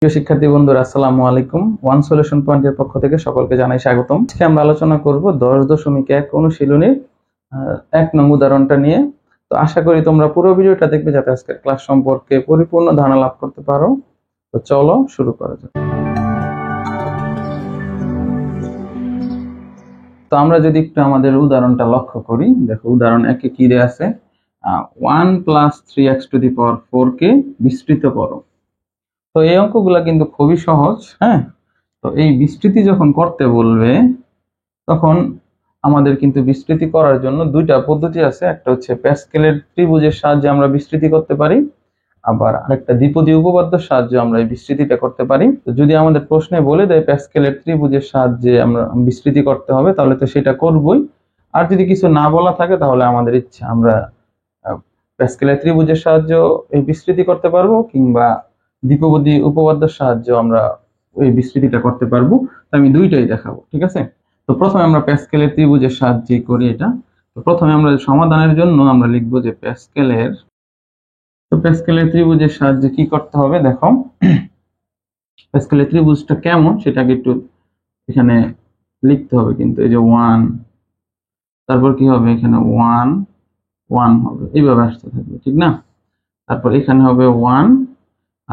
প্রিয় শিক্ষার্থী বন্ধুরা, আসসালামু আলাইকুম। ওয়ান সলিউশন পয়েন্টের পক্ষ থেকে সকলকে জানাই স্বাগতম। আজকে আমরা আলোচনা করব 10.1 অনুশীলনীর 1 নং উদাহরণটা নিয়ে। তো আশা করি তোমরা পুরো ভিডিওটা দেখবে যাতে আজকের ক্লাস সম্পর্কে পরিপূর্ণ ধারণা লাভ করতে পারো। তো চলো শুরু করা যাক। তো আমরা যদি একটু আমাদের উদাহরণটা লক্ষ্য করি, দেখো উদাহরণ 1 কি দেয়া আছে, 1 + 3x⁴ কে বিস্তৃত করো। তো এই অঙ্কগুলা কিন্তু খুবই সহজ। হ্যাঁ, তো এই বিস্তৃতি যখন করতে বলবে তখন আমাদের কিন্তু বিস্তৃতি করার জন্য দুইটা পদ্ধতি আছে। একটা হচ্ছে প্যাসকেলের ত্রিভুজের সাহায্যে আমরা বিস্তৃতি করতে পারি, আবার আরেকটা দ্বিপদী উপপাদ্যের সাহায্যে আমরা এই বিস্তৃতিটা করতে পারি। তো যদি আমাদের প্রশ্নে বলে দেয় প্যাসকেলের ত্রিভুজের সাহায্যে আমরা বিস্তৃতি করতে হবে, তাহলে তো সেটা করবই। আর যদি কিছু না বলা থাকে তাহলে আমাদের ইচ্ছা, আমরা প্যাসকেলের ত্রিভুজের সাহায্যে এই বিস্তৃতি করতে পারবো, কিংবা দ্বিপদী উপপাদ্যের সাহায্যে আমরা এই বিস্তৃতিটা করতে পারবো। তো আমি দুইটাই দেখাবো, ঠিক আছে। তো প্রথমে আমরা প্যাসকেলের ত্রিভুজের সাহায্যে করি এটা। তো প্রথমে আমরা সমাধানের জন্য আমরা লিখবো যে প্যাসকেলের ত্রিভুজের সাহায্যে কি করতে হবে। দেখো প্যাসকেলের ত্রিভুজটা কেমন সেটাকে একটু এখানে লিখতে হবে। কিন্তু এই যে 1, তারপর কি হবে, এখানে 1 1 হবে, এইভাবে আসতে থাকবে, ঠিক না। তারপর এখানে হবে 1,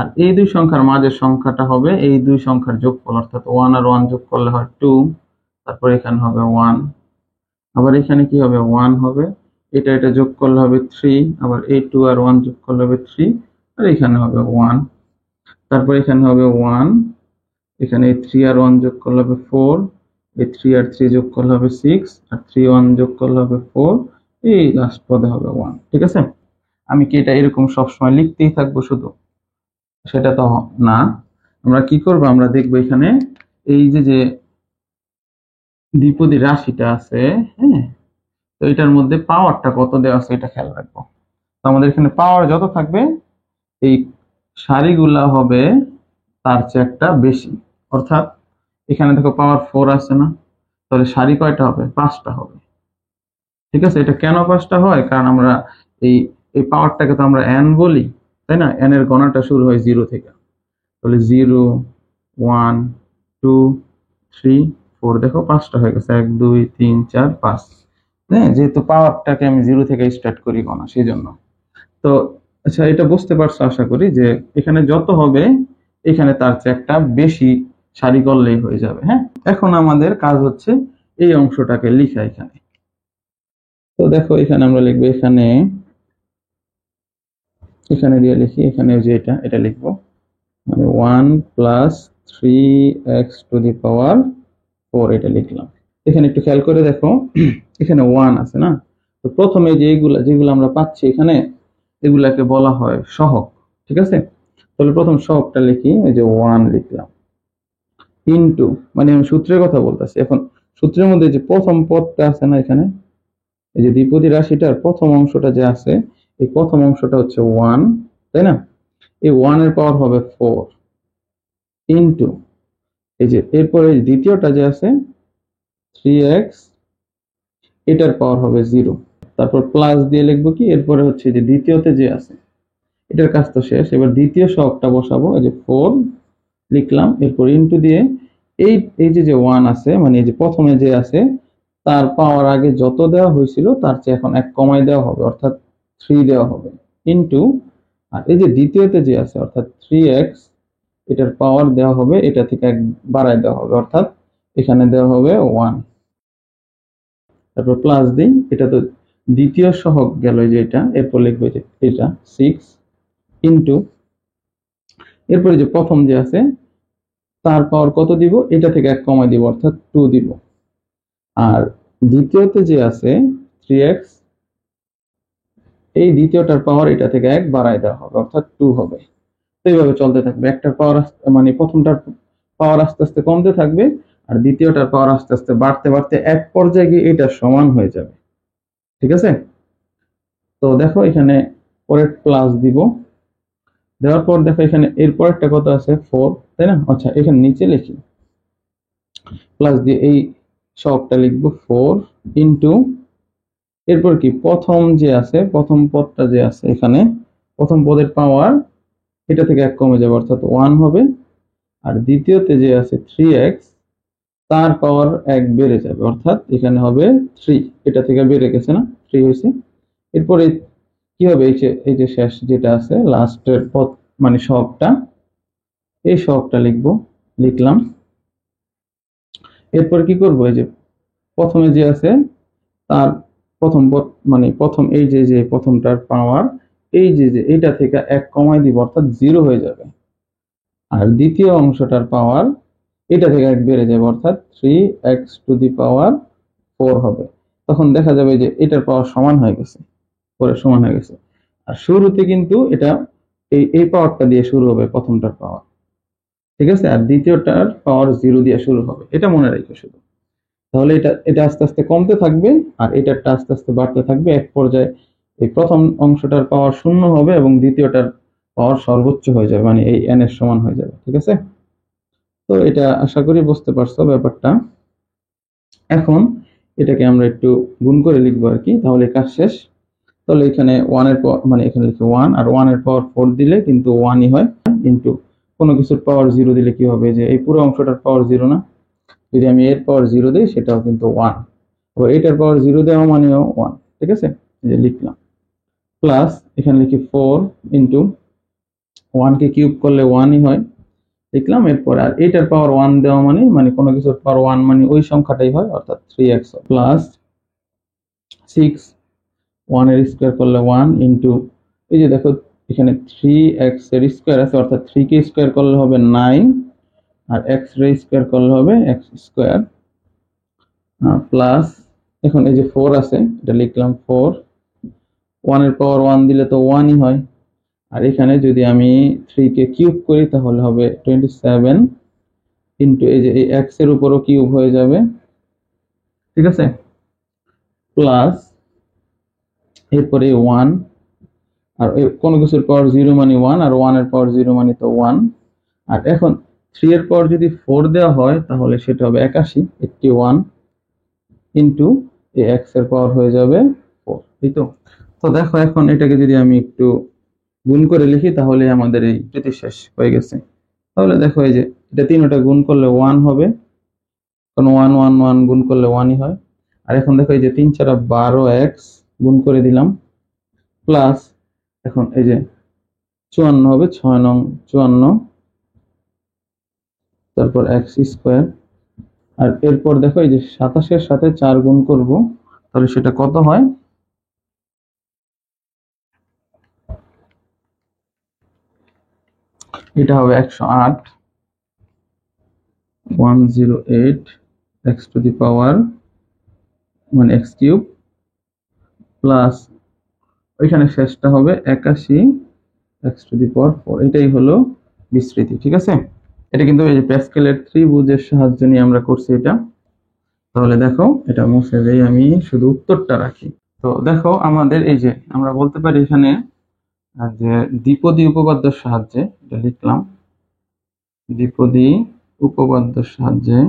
আর এই দুই সংখ্যার মাঝের সংখ্যাটা হবে এই দুই সংখ্যার যোগফল, অর্থাৎ 1 আর 1 যোগ করলে হয় 2। তারপর এখানে হবে 1, আবার এখানে কি হবে, 1 হবে, এটা যোগ করলে হবে 3, আবার এই 2 আর 1 যোগ করলে হবে 3, আর এখানে হবে 1। তারপর এখানে হবে 1, এখানে 3 আর 1 যোগ করলে হবে 4, এই 3 আর 3 যোগ করলে হবে 6, আর 3 1 যোগ করলে হবে 4, এই লাস্ট পদে হবে 1। ঠিক আছে, আমি কি এটা এরকম সবসময় লিখতেই থাকবো শুধু? সেটা তো না। আমরা কি করব, আমরা দেখবো এখানে এই যে দ্বিপদী রাশিটা আছে, হ্যাঁ, তো এটার মধ্যে পাওয়ারটা কত দেওয়া আছে এটা খেয়াল রাখবো। তো আমাদের এখানে পাওয়ার যত থাকবে এই সারিগুলা হবে তার চেয়ে একটা বেশি। অর্থাৎ এখানে দেখো পাওয়ার 4 আছে না, তাহলে সারি কয়টা হবে, 5টা হবে। ঠিক আছে, এটা কেন 5টা হয়, কারণ আমরা এই এই পাওয়ারটাকে তো আমরা n বলি, তাই না। n এর গণনাটা শুরু হয় 0 থেকে, তাহলে 0 1 2 3 4, দেখো 5টা হয়ে গেছে, 1 2 3 4 5। হ্যাঁ, যেহেতু পাওয়ারটাকে আমি 0 থেকে স্টার্ট করি গণনা, সেই জন্য। তো আচ্ছা, এটা বুঝতে পারছো আশা করি, যে এখানে যত হবে এখানে তার চেয়ে একটা বেশি সারি করলেই হয়ে যাবে। হ্যাঁ, এখন আমাদের কাজ হচ্ছে এই অংশটাকে লিখা এখানে। তো দেখো এখানে আমরা লিখবো, এখানে দিয়ে লিখি, এখানে যে এটা লিখবো, মানে 1 + 3x⁴ এটা লিখলাম। এখানে একটু খেয়াল করে দেখো, এখানে 1 আছে না। তো প্রথমে যেগুলো আমরা পাচ্ছি এখানে, এগুলাকে বলা হয় সহগ, ঠিক আছে। তাহলে প্রথম সহগটা লিখি, এই যে 1 লিখলাম, ইনটু, মানে আমি সূত্রের কথা বলতেছি। এখন সূত্রের মধ্যে যে প্রথম পদটা আছে না, এখানে এই যে দ্বিপদী রাশিটার প্রথম অংশটা যে আছে, এই প্রথম অংশটা হচ্ছে 1, তাই না। এই 1 এর পাওয়ার হবে 4, ইনটু এই যে এরপরে দ্বিতীয়টা যে আছে 3x, এটার পাওয়ার হবে 0। তারপর প্লাস দিয়ে লিখবো কি, এরপরে হচ্ছে যে দ্বিতীয়তে যে আছে, এটার কাজ তো শেষ। এবার দ্বিতীয় সহগটা বসাবো, এই যে 4 লিখলাম, এরপর ইনটু দিয়ে এই যে 1 আছে, মানে এই যে প্রথমে যে আছে তার পাওয়ার আগে যত দেওয়া হয়েছিল তার চেয়ে এখন 1 কমাই দেওয়া হবে, অর্থাৎ 3 দেওয়া হবে, ইনটু, আর এই যে দ্বিতীয়তে যে আছে অর্থাৎ 3x, এটার পাওয়ার দেওয়া হবে এটা থেকে 1 বাড়ায় দেওয়া হবে, অর্থাৎ এখানে দেওয়া হবে 1। তারপর প্লাস দিই, এটা তো দ্বিতীয় সহগ গেল যে এটা, এরপর লিখবো যে এটা 6, ইনটু এরপরে যে প্রথম যে আছে তার পাওয়ার কত দিব, এটা থেকে 1 কমাই দিব, অর্থাৎ 2 দিব। আর দ্বিতীয়তে যে আছে 3x, এই দ্বিতীয়টার পাওয়ার এটা থেকে 1 বাড়ায় দেওয়া হবে, অর্থাৎ 2 হবে। তো এইভাবে চলতে থাকবে, একটার পাওয়ার মানে প্রথমটার পাওয়ার আস্তে আস্তে কমতে থাকবে, আর দ্বিতীয়টার পাওয়ার আস্তে আস্তে বাড়তে বাড়তে এক পর্যায়ে গিয়ে এটা সমান হয়ে যাবে। ঠিক আছে, তো দেখো এখানে পরে প্লাস দিব, দেওয়ার পর দেখো এখানে এরপর একটা কত আছে 4, তাই না। আচ্ছা, এখানে নিচে লিখি, প্লাস দিয়ে এই সবটা লিখবো 4, ইনটু এরপর কি প্রথম যে আছে, প্রথম পদটা যে আছে এখানে, প্রথম পদের পাওয়ার এটা থেকে 1 কমে যাবে, অর্থাৎ 1 হবে, আর দ্বিতীয়তে যে আছে 3x, তার পাওয়ার 1 বেড়ে যাবে, অর্থাৎ এখানে হবে 3, এটা থেকে বেড়ে গেছে না, 3 হয়েছে। এরপরে কি হবে, এই যে শেষ যেটা আছে লাস্টের পদ মানে সহগটা, এই সহগটা লিখলাম। এরপর কি করব, এই যে প্রথমে যে আছে তার প্রথম মানে প্রথম এই যে প্রথমটার পাওয়ার এই যে এইটা থেকে 1 কমাই দিব, অর্থাৎ 0 হয়ে যাবে। আর দ্বিতীয় অংশটার পাওয়ার এটা থেকে 1 বেড়ে যাবে, অর্থাৎ 3x⁴ হবে। তখন দেখা যাবে যে এটার পাওয়ার সমান হয়ে গেছে, পরে সমান হয়ে গেছে। আর শুরুতে কিন্তু এটা এই পাওয়ারটা দিয়ে শুরু হবে, প্রথমটার পাওয়ার, ঠিক আছে। আর দ্বিতীয়টার পাওয়ার 0 দিয়ে শুরু হবে, এটা মনে রাখো শুধু। তাহলে এটা আস্তে আস্তে কমতে থাকবে আর এটারটা আস্তে আস্তে বাড়তে থাকবে। এক পর্যায়ে এই প্রথম অংশটার পাওয়ার 0 হবে এবং দ্বিতীয়টার পাওয়ার সর্বোচ্চ হয়ে যাবে, মানে এই n এর সমান হয়ে যাবে, ঠিক আছে। তো এটা আশা করি বুঝতে পারছো ব্যাপারটা। এখন এটাকে আমরা একটু গুণ করে লিখবো আর কি, তাহলে কাজ শেষ। তাহলে এখানে 1 এর পাওয়ার মানে এখানে লিখি 1, আর 1 এর পাওয়ার 4 দিলে কিন্তু 1ই হয়, ইনটু কোনো কিছুর পাওয়ার 0 দিলে কি হবে, যে এই পুরো অংশটার পাওয়ার 0 না, যদি আমি এর পাওয়ার 0 দিই সেটাও কিন্তু 1, আবার এটার পাওয়ার 0 দেওয়া মানেও 1, ঠিক আছে। এই যে লিখলাম, প্লাস এখানে লিখি 4 ইনটু 1 কে কিউব করলে 1ই হয়, লিখলাম। এরপর আর এটার পাওয়ার 1 দেওয়া মানে কোনো কিছুর পাওয়ার 1 মানে ওই সংখ্যাটাই হয়, অর্থাৎ 3x, প্লাস 6 1 এর স্কয়ার করলে 1 ইনটু এই যে দেখো এখানে 3x এর স্কয়ার আছে, অর্থাৎ 3 কে স্কয়ার করলে হবে 9, আর x এর স্কয়ার করলে হবে x স্কয়ার, প্লাস এখন এই যে 4 আছে, এটা লিখলাম 4, 1 এর পাওয়ার 1 দিলে তো 1ই হয়। আর এখানে যদি আমি 3 কে কিউব করি তাহলে হবে 27 ইনটু এই যে এই x এর উপরও কিউব হয়ে যাবে, ঠিক আছে, প্লাস এরপরে 1, আর কোনো কিছুর পাওয়ার 0 মানে 1, আর 1 এর পাওয়ার 0 মানে তো 1। আর এখন 3 এর পাওয়ার যদি 4 দেওয়া হয় তাহলে সেটা হবে 81 ইনটু এই x এর পাওয়ার হয়ে যাবে 4, এই তো। তো দেখো এখন এটাকে যদি আমি একটু গুণ করে লিখি তাহলে আমাদের এই প্রতি শেষ হয়ে গেছে। তাহলে দেখো এই যে এটা তিনটা গুণ করলে 1 হবে, কারণ 1 1 1 গুণ করলে 1ই হয়। আর এখন দেখো এই যে 3 4 12x গুণ করে দিলাম, প্লাস এখন এই যে 54 হবে, 6 নং 54, তারপর x স্কয়ার। আর এরপর দেখো এই যে 27 এর সাথে 4 গুণ করব, তাহলে সেটা কত হয়, এটা হবে 108 108 x টু দি পাওয়ার মানে x কিউব, প্লাস ওইখানে শেষটা হবে 81 x টু দি পাওয়ার 4। এটাই হলো বিস্তৃতি, ঠিক আছে। এটা কিন্তু এই যে প্যাসকেলের ত্রিভুজের সাহায্য নিয়ে আমরা করছি এটা। তাহলে দেখো এটা মুছে দেই, আমি শুধু উত্তরটা রাখি। তো দেখো আমাদের এই যে আমরা বলতে পারি এখানে যে দ্বিপদী উপপাদ্যের সাহায্যে, এটা লিখলাম, দ্বিপদী উপপাদ্যের সাহায্যে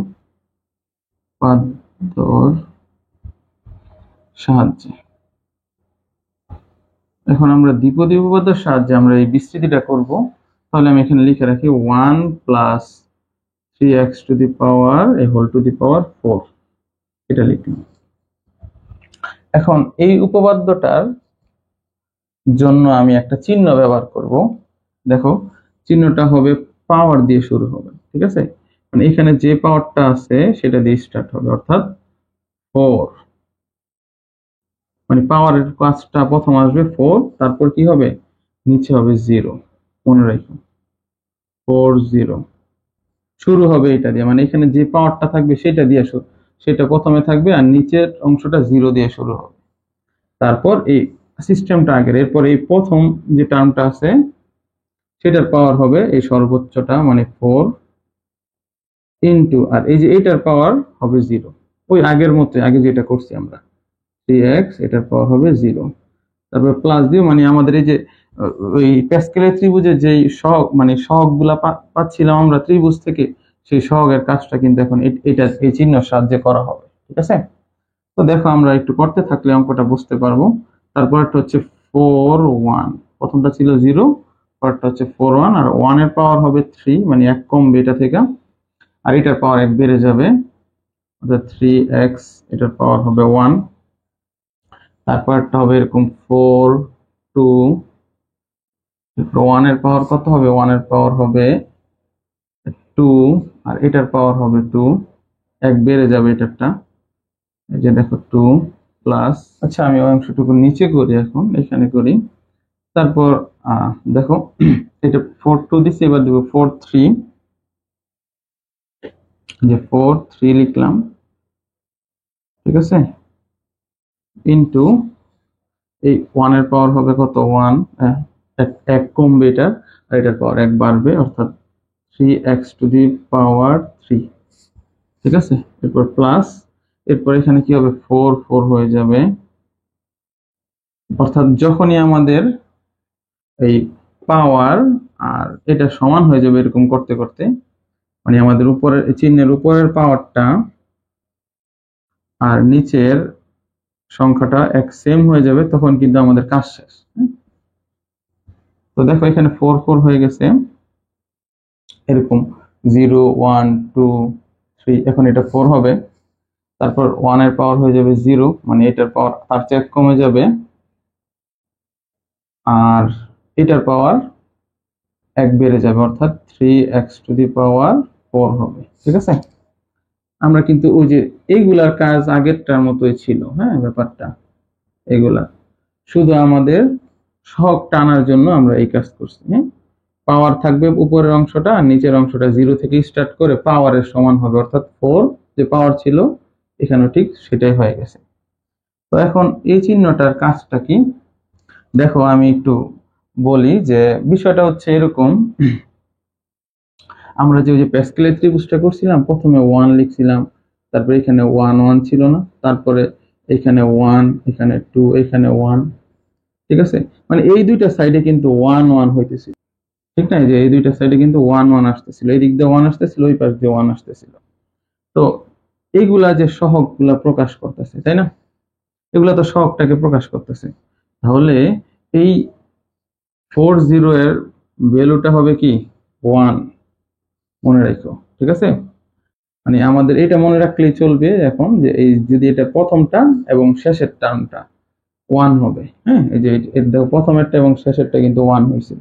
এখন আমরা দ্বিপদী উপপাদ্যের সাহায্যে আমরা এই বিস্তৃতিটা করব। তাহলে আমি এখানে লিখে রাখি 1 plus 3x to the power a whole to the power 4, এটা লিখলাম। এখন এই উপপাদ্যটার জন্য আমি একটা চিহ্ন ব্যবহার করব। দেখো চিহ্নটা হবে পাওয়ার দিয়ে শুরু হবে, ঠিক আছে, মানে এখানে যে পাওয়ারটা আছে সেটা দিয়ে স্টার্ট হবে, অর্থাৎ 4, মানে পাওয়ারের কাজটা প্রথম আসবে 4, তারপর কি হবে, নিচে হবে 0, মনে রাখো 4 0 শুরু হবে এটা দিয়ে, মানে এখানে যে পাওয়ারটা থাকবে সেটা দিয়ে সেটা প্রথমে থাকবে, আর নিচের অংশটা 0 দিয়ে শুরু হবে। তারপর এই সিস্টেমটা আগের, এরপর এই প্রথম যে টার্মটা আছে সেটার পাওয়ার হবে এই সর্বোচ্চটা মানে 4 ইনটু, আর এই যে এইটার পাওয়ার হবে 0, ওই আগের মতো আগে যেটা করছি আমরা 3x, এটার পাওয়ার হবে 0, তারপর প্লাস দিও, মানে আমাদের এই যে ওই প্যাসকেলের ত্রিভুজের যে সহগ মানে সহগগুলা পাচ্ছিলাম আমরা ত্রিভুজ থেকে, সেই সহগের কাজটা কিন্তু এখন এটা এই চিহ্নের সাহায্যে করা হবে, ঠিক আছে। তো দেখো আমরা একটু করতে থাকলে অঙ্কটা বুঝতে পারবো। তারপর একটা হচ্ছে 4 1, প্রথমটা ছিল 0, পাওয়ারটা হচ্ছে 4 1, আর 1 এর পাওয়ার হবে 3, মানে 1 কমবে এটা থেকে, আর এটার পাওয়ার 1 বেড়ে যাবে, অর্থাৎ 3x, এটার পাওয়ার হবে 1, তারপরটা হবে এরকম 4 2, 1 এর পাওয়ার কত হবে, 1 এর পাওয়ার হবে 2, আর এটার পাওয়ার হবে 2, 1 বেড়ে যাবে এটারটা, এই যে দেখো 2 প্লাস, আচ্ছা আমি ওই অংশটুকু নিচে করি, এখন এখানে করি, তারপর দেখো এটা 4 2 দিছি, এবার দেব 4 3, যে 4 3 লিখলাম, ঠিক আছে, ইনটু এই 1 এর পাওয়ার হবে কত 1, এক কমবে এটার, আর এটার পাওয়ার 1 বাড়বে, অর্থাৎ 3x টু দি পাওয়ার 3, ঠিক আছে, এরপর প্লাস, এরপর এখানে কি হবে 4 4 হয়ে যাবে, অর্থাৎ যখনই আমাদের এই পাওয়ার আর এটা সমান হয়ে যাবে এরকম করতে করতে, মানে আমাদের উপরের চিহ্নের উপরের পাওয়ারটা আর নিচের সংখ্যাটা এক সেম হয়ে যাবে, তখন কিন্তু আমাদের কাজ শেষ। তো দেখো এখানে 4 4 হয়ে গেছে, এরকম 0 1 2 3, এখন এটা 4 হবে, তারপর 1 এর পাওয়ার হয়ে যাবে 0, মানে এটার পাওয়ার তার চেয়ে কমে যাবে, আর এটার পাওয়ার 1 বেড়ে যাবে, অর্থাৎ 3x টু দি পাওয়ার 4 হবে, ঠিক আছে। আমরা কিন্তু ওই যে এইগুলার কাজ আগেরটার মতোই ছিল, হ্যাঁ, ব্যাপারটা এগুলা শুধু আমাদের সহগ টানার জন্য আমরা এই কাজ করছি, হ্যাঁ। পাওয়ার থাকবে উপরের অংশটা, আর নিচের অংশটা 0 থেকে স্টার্ট করে পাওয়ারের সমান হবে, অর্থাৎ 4 যে পাওয়ার ছিল এখানেও ঠিক সেটাই হয়ে গেছে। তো এখন এই চিহ্নটার কাজটা কি দেখো, আমি একটু বলি যে বিষয়টা হচ্ছে এরকম, আমরা যে ওই যে প্যাসকেলের ত্রিভুজটা করছিলাম, প্রথমে 1 লিখছিলাম, তারপরে এখানে 1 1 ছিল না, তারপরে এখানে 1, এখানে 2, এখানে 1, ঠিক আছে, মানে এই দুইটা সাইডে কিন্তু 1 1 হইতেছিল, ঠিক না, যে এই দুইটা সাইডে কিন্তু 1 1 আসতেছিল, এই দিক দিয়ে 1 আসতেছিল, ওই পাশ দিয়ে 1 আসতেছিল। তো এইগুলা যে সহগগুলা প্রকাশ করতেছে, তাই না, এগুলা তো সহগটাকে প্রকাশ করতেছে, তাহলে এই 40 এর ভ্যালুটা হবে কি 1, মনে রাখো, ঠিক আছে, মানে আমাদের এটা মনে রাখলেই চলবে এখন, যে এই যদি এটা প্রথমটা এবং শেষের টার্মটা 1 হবে, হ্যাঁ, এই যে দেখো প্রথমেরটা এবং শেষেরটা কিন্তু 1 হয়েছিল,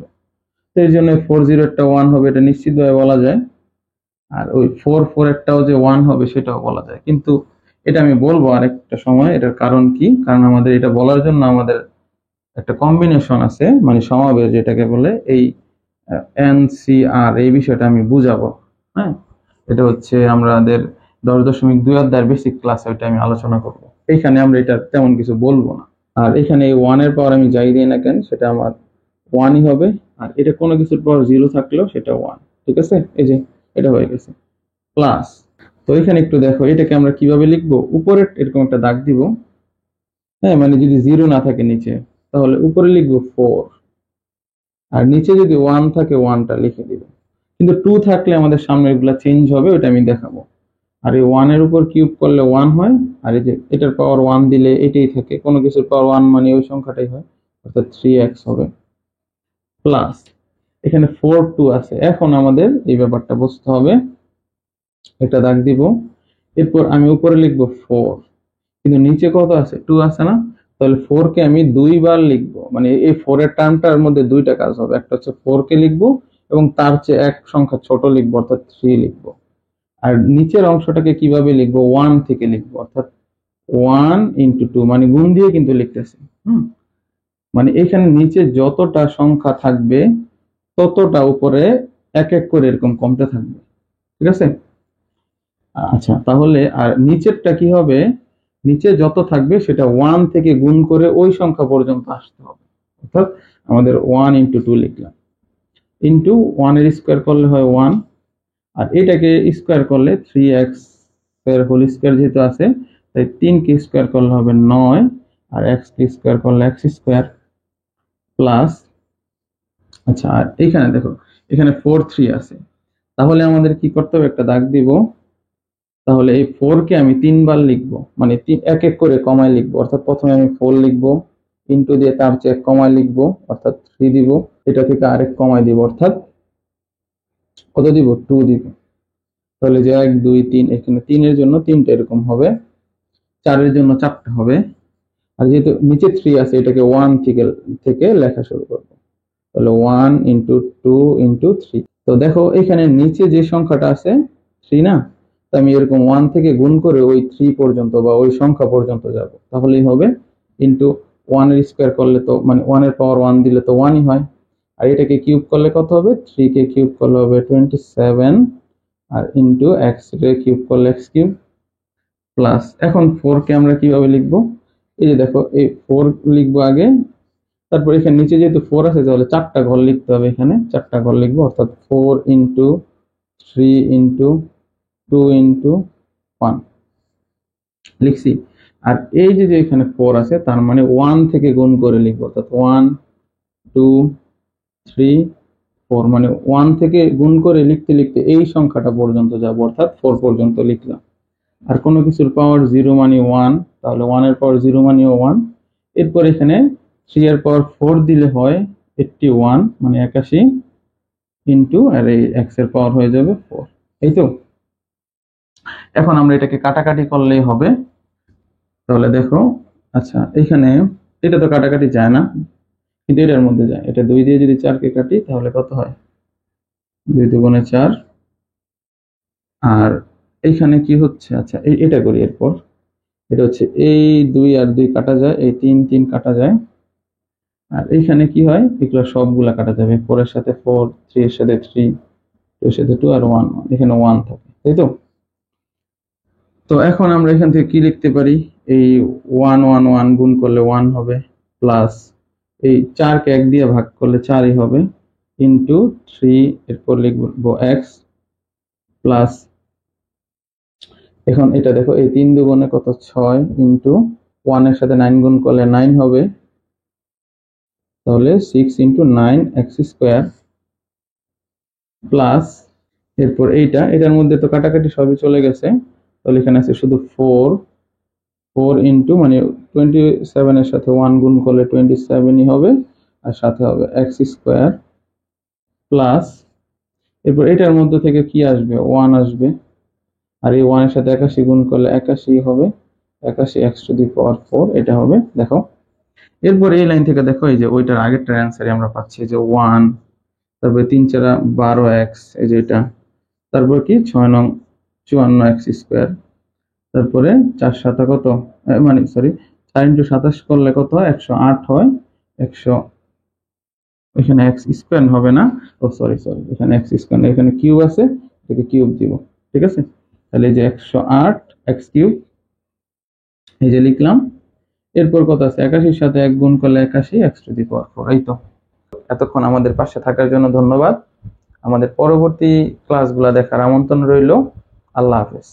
তো এই জন্য 40 এরটা 1 হবে, এটা নিশ্চিতভাবে বলা যায়, আর ওই 4 4 এরটাও যে 1 হবে সেটাও বলা যায়, কিন্তু এটা আমি বলবো আরেকটা সময়, এটার কারণ কি, কারণ আমাদের এটা বলার জন্য আমাদের একটা কম্বিনেশন আছে, মানে সমাবেশ যেটাকে বলে, এই NCR, এই বিষয়টা আমি বুঝাবো, হ্যাঁ, এটা হচ্ছে আমাদের 10.2 অধ্যায়ের বেসিক ক্লাসে ওইটা আমি আলোচনা করব, এইখানে আমরা এটা তেমন কিছু বলবো না, আর এখানে এই 1 এর পাওয়ার আমি যাই দিই না কেন সেটা আমার 1ই হবে, আর এটা কোনো কিছুর পাওয়ার 0 থাকলেও সেটা 1, ঠিক আছে, এই যে এটা হয়ে গেছে, প্লাস, তো এখানে একটু দেখো এটাকে আমরা কিভাবে লিখবো, উপরে এরকম একটা দাগ দিব, হ্যাঁ, মানে যদি 0 না থাকে নিচে, তাহলে উপরে লিখবো 4, আর নিচে যদি 1 থাকে 1টা লিখে দিব, কিন্তু 2 থাকলে আমাদের সামনে এগুলা চেঞ্জ হবে, ওটা আমি দেখাবো, আর এই 1 এর উপর কিউব করলে 1 হয়, আর এই যে এটার পাওয়ার 1 দিলে এটাই থাকে, কোনো কিছুর পাওয়ার 1 মানে ওই সংখ্যাটাই হয়, অর্থাৎ 3x হবে, প্লাস এখানে 4 2 আছে, এখন আমাদের এই ব্যাপারটা বুঝতে হবে, একটা দাগ দিব, এরপর আমি উপরে লিখবো 4, কিন্তু নিচে কত আছে 2 আছে না, তাহলে 4 কে আমি দুইবার লিখবো, মানে এই 4 এর টার্মটার মধ্যে দুইটা কাজ হবে, একটা হচ্ছে 4 কে লিখবো এবং তার চেয়ে এক সংখ্যা ছোট লিখবো, অর্থাৎ 3 লিখবো, আর নিচের অংশটাকে কিভাবে লিখবো 1 থেকে লিখবো, অর্থাৎ 1 ইন্টু 2, মানে গুণ দিয়ে কিন্তু লিখতেছি, মানে এখানে নিচে যতটা সংখ্যা থাকবে ততটা উপরে এক এক করে এরকম কমতে থাকবে, ঠিক আছে। আচ্ছা, তাহলে আর নিচেরটা কি হবে, নিচে যত থাকবে সেটা 1 থেকে গুণ করে ওই সংখ্যা পর্যন্ত আসতে হবে, অর্থাৎ আমাদের 1 ইন্টু 2 লিখলাম, ইন্টু 1 এর স্কোয়ার করলে হয় 1, আর এটাকে স্কোয়ার করলে 3x এর হোল স্কোয়ার যেহেতু আছে, তাই 3 কে স্কোয়ার করলে হবে 9, আর x কে স্কোয়ার করলে x স্কোয়ার, প্লাস, আচ্ছা, আর এখানে দেখো এখানে 4 3 আছে, তাহলে আমাদের কি করতে হবে, একটা দাগ দিব, তাহলে এই 4 কে আমি 3 বার লিখবো, মানে এক এক করে কমায় লিখবো, অর্থাৎ প্রথমে আমি 4 লিখবো, ইনটু দিয়ে তার চেয়ে এক কমায় লিখবো অর্থাৎ 3 দিব, এটা থেকে আরেক কমায় দিব অর্থাৎ কত দিব 2 দিব। তাহলে যে 1 2 3 এখানে 3 এর জন্য 3টা এরকম হবে, 4 এর জন্য 4টা হবে। আর যেহেতু নিচে 3 আছে এটাকে 1 থেকে লেখা শুরু করব। তাহলে 1 ইন্টু 2 ইন্টু 3। তো দেখো এখানে নিচে যে সংখ্যাটা আছে 3 না, তো আমি এরকম 1 থেকে গুণ করে ওই 3 পর্যন্ত বা ওই সংখ্যা পর্যন্ত যাব, তাহলেই হবে। ইন্টু 1 এর স্কয়ার করলে তো মানে 1 এর পাওয়ার 1 দিলে তো 1ই হয়। আর এটাকে কিউব করলে কত হবে, 3 কে কিউব করলে হবে 27, আর ইন্টু x রে কিউব করলে x কিউব প্লাস। এখন 4 কে আমরা কিভাবে লিখব, এই যে দেখো এই 4 লিখবো আগে, তারপর এখানে নিচে যেহেতু 4 আছে তাহলে 4টা ঘর লিখতে হবে, এখানে 4টা ঘর লিখবো অর্থাৎ 4 ইন্টু 3 ইন্টু 2 ইন্টু 1 লিখছি। আর এই যে এখানে 4 আছে তার মানে 1 থেকে গুণ করে লিখবো অর্থাৎ 1 2 3 4, মানে 1 থেকে গুণ করে লিখতে লিখতে এই সংখ্যাটা পর্যন্ত যাব অর্থাৎ 4 পর্যন্ত লিখলাম। আর কোনো কিছুর পাওয়ার 0 মানে 1, তাহলে 1 এর পাওয়ার 0 মানে 1। এরপর এখানে 3 এর পাওয়ার 4 দিলে হয় 81 মানে 81 ইন্টু আর এই x এর পাওয়ার হয়ে যাবে 4। এই তো এখন আমরা এটাকে কাটাকাটি করলেই হবে। তাহলে দেখো আচ্ছা এখানে এটা তো কাটাকাটি যায় না, কিন্তু এটার মধ্যে যায়। এটা 2 দিয়ে যদি 4 কে কাটি তাহলে কত হয়, 2 দুগুণে 4। আর এইখানে কি হচ্ছে, আচ্ছা এটা করি। এরপর এটা হচ্ছে এই 2 আর 2 কাটা যায়, এই 3 3 কাটা যায়। আর এইখানে কি হয়, এগুলো সবগুলা কাটা যাবে, 4 এর সাথে 4, 3 এর সাথে 3, 2 এর সাথে 2 আর 1 এখানে 1 থাকে, তাই তো। তো এখন আমরা এখান থেকে কি লিখতে পারি, এই 1 1 1 গুণ করলে 1 হবে, প্লাস এই 4 কে 1 দিয়ে ভাগ করলে 4ই হবে, ইন্টু 3 এরপর লিখবো x প্লাস। এখন এটা দেখো এই 3 দুগুণে কত 6 ইন্টু 1 এর সাথে 9 গুণ করলে 9 হবে, তাহলে 6 ইন্টু 9 x স্কয়ার প্লাস। এরপর এটার মধ্যে তো কাটাকাটি সবই চলে গেছে, তাহলে এখানে আছে শুধু 4 ইন্টু মানে 27 এর সাথে 1 গুণ করলে 27ই হবে, আর সাথে হবে x স্কয়ার প্লাস। এরপর এটার মধ্যে থেকে কি আসবে, 1 আসবে, আর এই 1 এর সাথে 81 গুণ করলে 81 হবে, 81 x টু দি পাওয়ার 4 এটা হবে। দেখো এরপর এই লাইন থেকে দেখো এই যে ওইটার আগেরটার অ্যান্সারই আমরা পাচ্ছি যে 1, তারপরে 3 4 12x, এই যে এটা, তারপর কি 6 নং 54 x স্কয়ার, তারপরে 4 7 কত মানে সরি 4 ইন্টু 27 করলে কত হয়, 108 হয়। 100 এখানে x স্কয়ার হবে না, ও সরি এখানে x স্কয়ার না, এখানে কিউব আছে, এটাকে কিউব দিব, ঠিক আছে। তাহলে এই যে 108 x কিউব এই যে লিখলাম। এরপর কত আছে, 81 এর সাথে 1 গুণ করলে 81 x টু দি পাওয়ার 4। এই তো, এতক্ষণ আমাদের পাশে থাকার জন্য ধন্যবাদ। আমাদের পরবর্তী ক্লাসগুলো দেখার আমন্ত্রণ রইল। আল্লাহ হাফেজ।